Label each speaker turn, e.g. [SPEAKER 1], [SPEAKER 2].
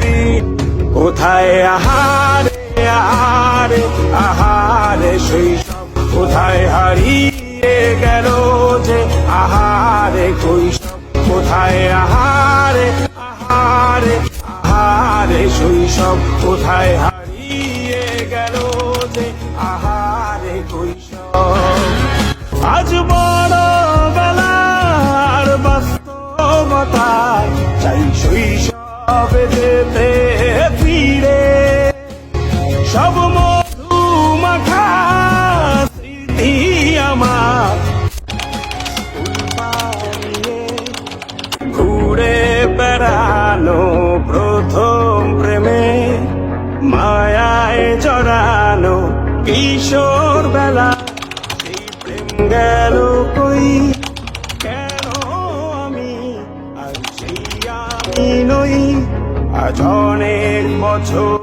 [SPEAKER 1] দিন। কোথায় আহারে আহারে আহারে শৈশব, কোথায় হারিয়ে গেল যে আহারে কৈশব। কোথায় আহারে আহারে আহারে শৈশব, কোথায় হারিয়ে গেল যে আহারে কৈশব। আজ বড় বেলার বাস্তবতায় চাই শৈশবে যেতে ফিরে। সব মধু মাখা স্মৃতি আমার ঘুরে বেড়ানো প্রথম প্রেমে, মায়ায় জড়ানো কিশোর বেলা। সেই প্রেম গেল কই, কেন আমি আর সেই আমি নই। আজ অনেক বছর